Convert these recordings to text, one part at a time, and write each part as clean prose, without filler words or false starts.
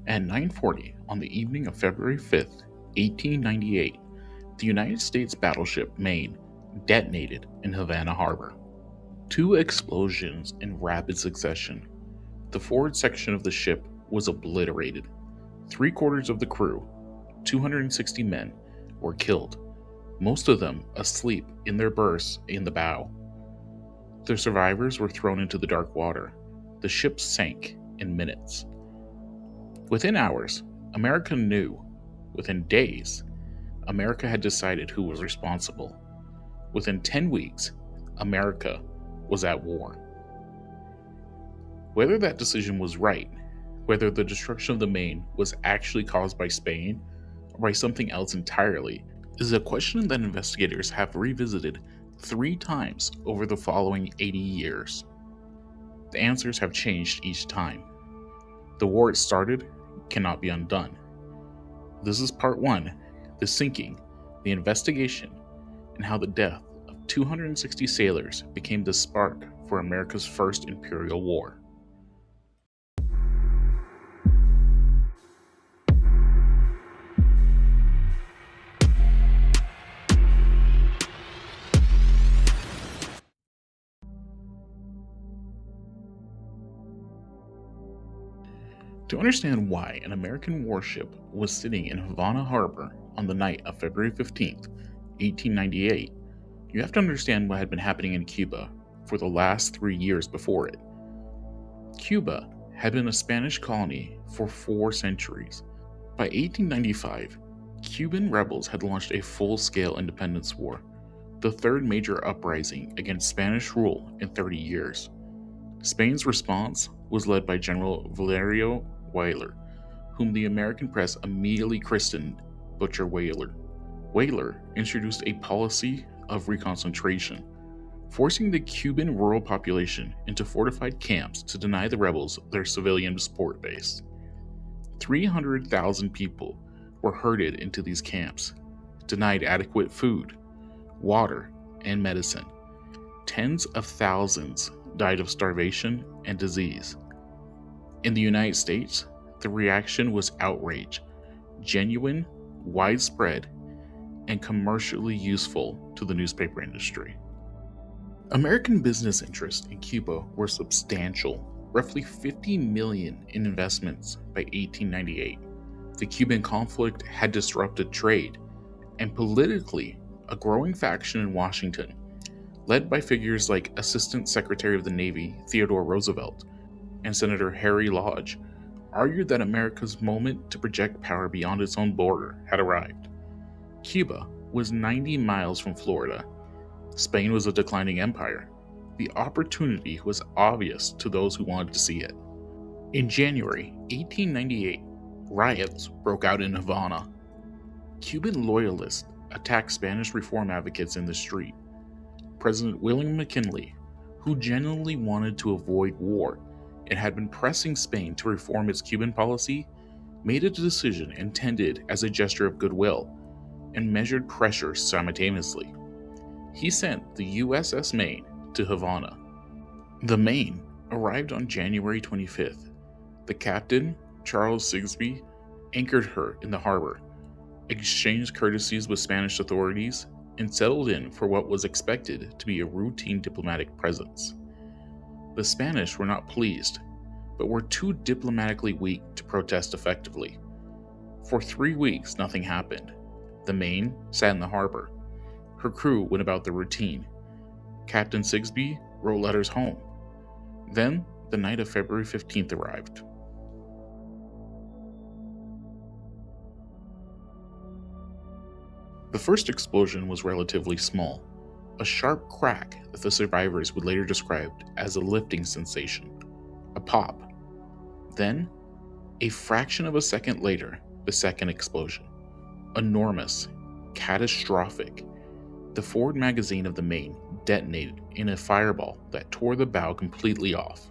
At 9:40 on the evening of February 5th, 1898, the United States battleship Maine detonated in Havana Harbor. Two explosions in rapid succession. The forward section of the ship was obliterated. 3/4 of the crew, 260 men, were killed, most of them asleep in their berths in the bow. The survivors were thrown into the dark water. The ship sank in minutes. Within hours, America knew. Within days, America had decided who was responsible. Within 10 weeks, America was at war. Whether that decision was right, whether the destruction of the Maine was actually caused by Spain or by something else entirely, is a question that investigators have revisited 3 times over the following 80 years. The answers have changed each time. The war it started cannot be undone. This is part 1, the sinking, the investigation, and how the death of 260 sailors became the spark for America's first imperial war. To understand why an American warship was sitting in Havana Harbor on the night of February 15th, 1898, you have to understand what had been happening in Cuba for the last 3 years before it. Cuba had been a Spanish colony for 4 centuries. By 1895, Cuban rebels had launched a full-scale independence war, the third major uprising against Spanish rule in 30 years. Spain's response was led by General Valeriano Weyler, whom the American press immediately christened Butcher Weyler. Weyler introduced a policy of reconcentration, forcing the Cuban rural population into fortified camps to deny the rebels their civilian support base. 300,000 people were herded into these camps, denied adequate food, water, and medicine. Tens of thousands died of starvation and disease. In the United States, the reaction was outrage, genuine, widespread, and commercially useful to the newspaper industry. American business interests in Cuba were substantial, roughly $50 million in investments by 1898. The Cuban conflict had disrupted trade, and politically, a growing faction in Washington, led by figures like Assistant Secretary of the Navy Theodore Roosevelt and Senator Harry Lodge, argued that America's moment to project power beyond its own border had arrived. Cuba was 90 miles from Florida. Spain was a declining empire. The opportunity was obvious to those who wanted to see it. In January 1898, riots broke out in Havana. Cuban loyalists attacked Spanish reform advocates in the street. President William McKinley, who genuinely wanted to avoid war and had been pressing Spain to reform its Cuban policy, made a decision intended as a gesture of goodwill and measured pressure simultaneously. He sent the USS Maine to Havana. The Maine arrived on January 25th. The Captain Charles Sigsbee anchored her in the harbor, exchanged courtesies with Spanish authorities, and settled in for what was expected to be a routine diplomatic presence. The Spanish were not pleased, but were too diplomatically weak to protest effectively. For 3 weeks, nothing happened. The Maine sat in the harbor. Her crew went about their routine. Captain Sigsbee wrote letters home. Then, the night of February 15th arrived. The first explosion was relatively small, a sharp crack that the survivors would later describe as a lifting sensation, a pop. Then, a fraction of a second later, the second explosion. Enormous, catastrophic. The forward magazine of the Maine detonated in a fireball that tore the bow completely off.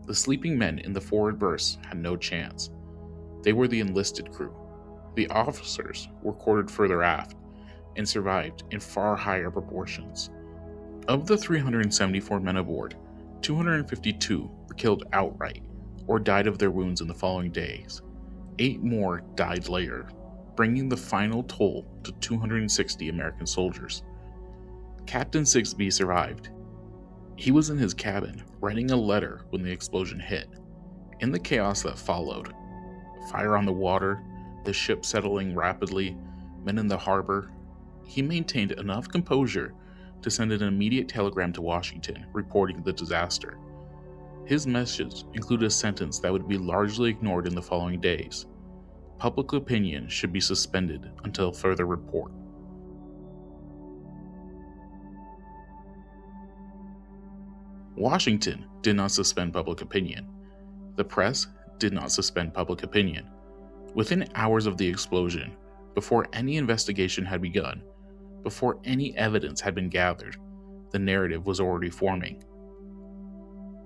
The sleeping men in the forward berths had no chance. They were the enlisted crew. The officers were quartered further aft and survived in far higher proportions. Of the 374 men aboard, 252 were killed outright or died of their wounds in the following days. 8 more died later, bringing the final toll to 260 American soldiers. Captain Sigsbee survived. He was in his cabin, writing a letter when the explosion hit. In the chaos that followed, fire on the water, the ship settling rapidly, men in the harbor, he maintained enough composure to send an immediate telegram to Washington reporting the disaster. His message included a sentence that would be largely ignored in the following days. Public opinion should be suspended until further report. Washington did not suspend public opinion. The press did not suspend public opinion. Within hours of the explosion, before any investigation had begun, before any evidence had been gathered, the narrative was already forming.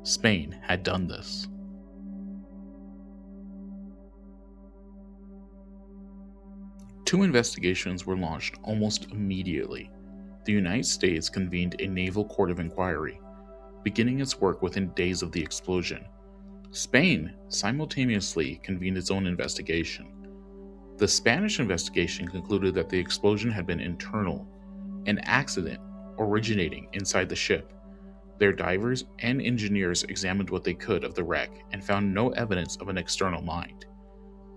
Spain had done this. Two investigations were launched almost immediately. The United States convened a naval court of inquiry, beginning its work within days of the explosion. Spain simultaneously convened its own investigation. The Spanish investigation concluded that the explosion had been internal, an accident originating inside the ship. Their divers and engineers examined what they could of the wreck and found no evidence of an external mind.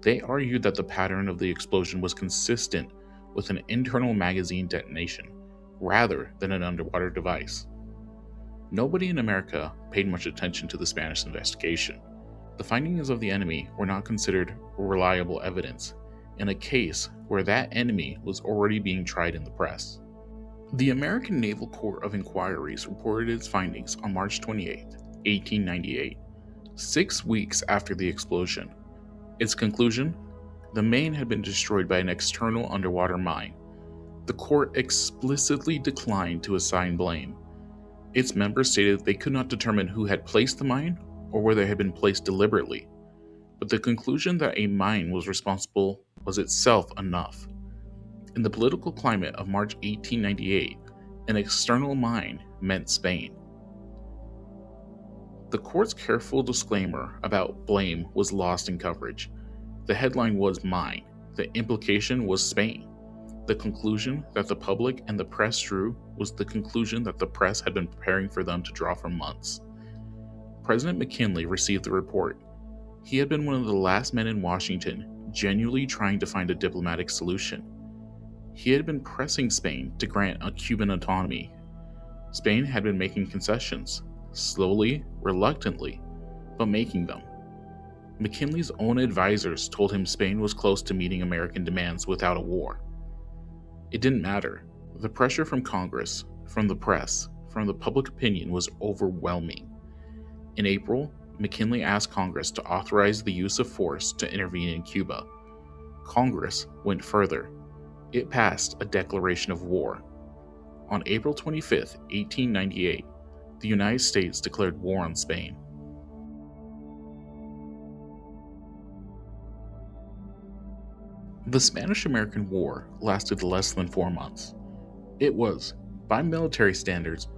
They argued that the pattern of the explosion was consistent with an internal magazine detonation, rather than an underwater device. Nobody in America paid much attention to the Spanish investigation. The findings of the enemy were not considered reliable evidence in a case where that enemy was already being tried in the press. The American Naval Court of Inquiries reported its findings on March 28, 1898, 6 weeks after the explosion. Its conclusion? The Maine had been destroyed by an external underwater mine. The court explicitly declined to assign blame. Its members stated they could not determine who had placed the mine or whether it had been placed deliberately, but the conclusion that a mine was responsible was itself enough. In the political climate of March 1898, an external mine meant Spain. The court's careful disclaimer about blame was lost in coverage. The headline was mine. The implication was Spain. The conclusion that the public and the press drew was the conclusion that the press had been preparing for them to draw for months. President McKinley received the report. He had been one of the last men in Washington genuinely trying to find a diplomatic solution. He had been pressing Spain to grant a Cuban autonomy. Spain had been making concessions, slowly, reluctantly, but making them. McKinley's own advisors told him Spain was close to meeting American demands without a war. It didn't matter. The pressure from Congress, from the press, from the public opinion was overwhelming. In April, McKinley asked Congress to authorize the use of force to intervene in Cuba. Congress went further. It passed a declaration of war. On April 25, 1898, the United States declared war on Spain. The Spanish-American War lasted less than 4 months. It was, by military standards,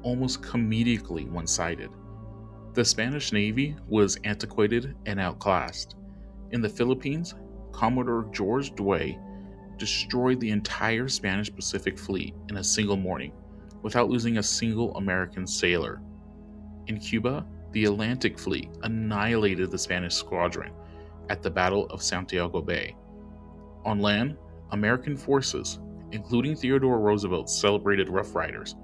almost comedically one-sided. The Spanish Navy was antiquated and outclassed. In the Philippines, Commodore George Dway destroyed the entire Spanish Pacific Fleet in a single morning, without losing a single American sailor. In Cuba, the Atlantic Fleet annihilated the Spanish squadron at the Battle of Santiago Bay. On land, American forces, including Theodore Roosevelt's celebrated Rough Riders,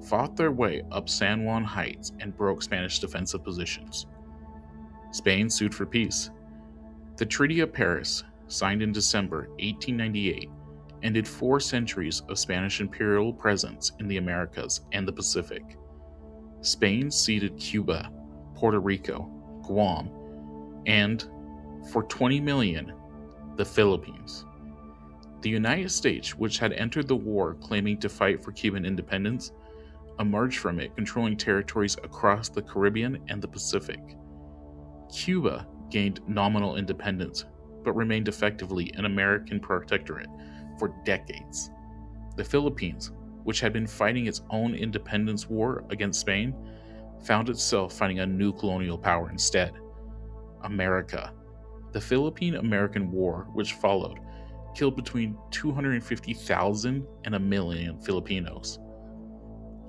fought their way up San Juan Heights and broke Spanish defensive positions. Spain sued for peace. The Treaty of Paris, signed in December 1898, ended 4 centuries of Spanish imperial presence in the Americas and the Pacific. Spain ceded Cuba, Puerto Rico, Guam, and, for $20 million, the Philippines. The United States, which had entered the war claiming to fight for Cuban independence, emerged from it controlling territories across the Caribbean and the Pacific. Cuba gained nominal independence, but remained effectively an American protectorate for decades. The Philippines, which had been fighting its own independence war against Spain, found itself fighting a new colonial power instead, America. The Philippine-American War, which followed, killed between 250,000 and 1,000,000 Filipinos.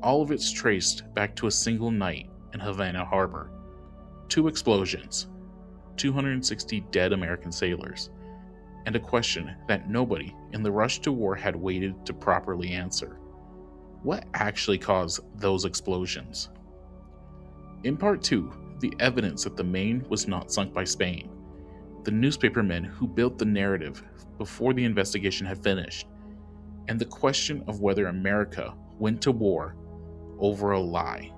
All of it's traced back to a single night in Havana Harbor. 2 explosions, 260 dead American sailors, and a question that nobody in the rush to war had waited to properly answer. What actually caused those explosions? In part 2, the evidence that the Maine was not sunk by Spain, the newspapermen who built the narrative before the investigation had finished, and the question of whether America went to war over a lie.